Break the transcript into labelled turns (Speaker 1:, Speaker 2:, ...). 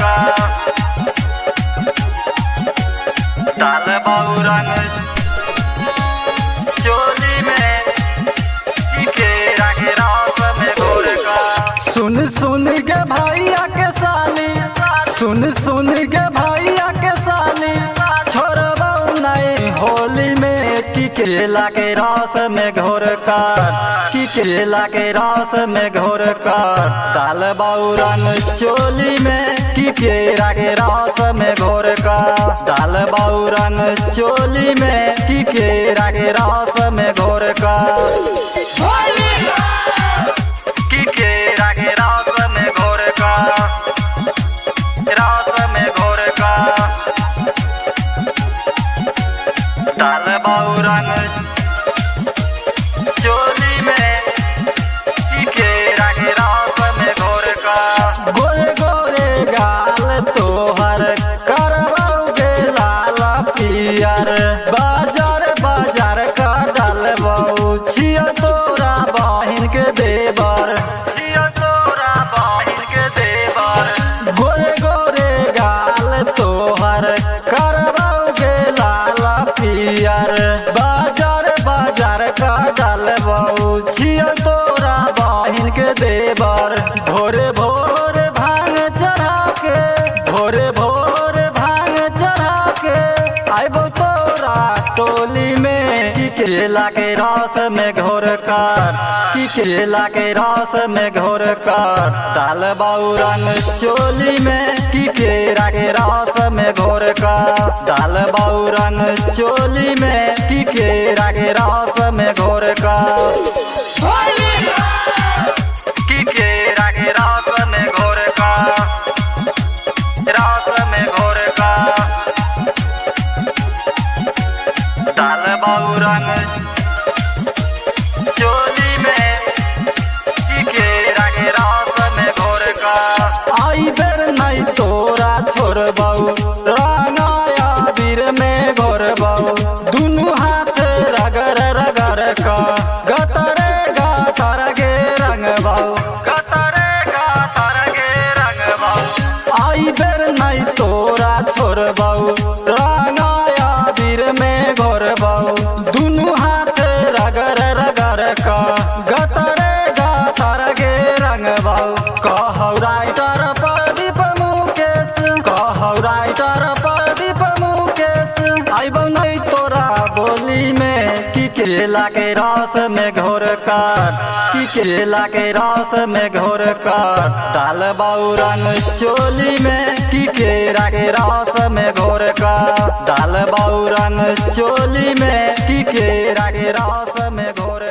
Speaker 1: का डाल बाऊ रंग चोली में केरा के रस में घोर का।
Speaker 2: सुन सुन के भैया के साली, सुन सुन के भैया के साली, छोड़बौ नहीं होली में कि केला के रस में घोर कर, कि केला के रस में घोर कर डाल बाऊ रंग चोली में कि केरा के रस में घोर कर डाल बाऊ रंग चोली में कि केरा के रस में घोर कर
Speaker 1: कि केरा के रस में घोर का रस में घोर का डाल बाऊ रंग चोली में कि केरा के रस में घोर का।
Speaker 2: गोरे गोरे गाल तोहर करबौगे लाल पियर, बाजार बाजार का डालबौ छिया तोरा बहिन के देवर,
Speaker 1: छिया तोरा बहिन के देवर।
Speaker 2: गोरे गोरे गाल तोहर करबौगे लाल पियर, बाजार बाजार का डालबौ छिया तोरा बहिन के देवर। भोरे भोर भांग चढ़ा के, भोरे भोर भांग चढ़ा के आइबो तोरा टोली में कि केला के रस में घोर कर, कि केला के रस में घोर कर डाल बाऊ रंग चोली में कि केरा के रस में घोर कर डाल बाऊ रंग चोली में कि केरा के रस में घोर कर
Speaker 1: कि केरा के रस में घोर का रस में घोर का डाल बाऊ रंग चोली में कि केरा के रस में घोर का।
Speaker 2: आई बेर नहीं तोरा छोड़बौ रंगाया बीर में घोरबौ दुनू हाथ रगर रगर का गतरे गातर गे रंगबौ,
Speaker 1: गतरे गातर गे रंगबौ।
Speaker 2: आई बेर नहीं तोरा छोड़बौ रंगाया बीर में घोरबौ दुनू हाथ रगर रगर का गतरे गातर गे रंगबौ। कहौ राइटर प्रदीप मुकेश, कहौ राइटर प्रदीप मुकेश आइबौ नहीं तोरा बोली में कि केला के रस में घोर कर, कि केला के रस में घोर कर डाल बाऊ रंग चोली में कि केरा के रस में घोर कर डाल बाऊ रंग चोली में कि केरा के रस में घोर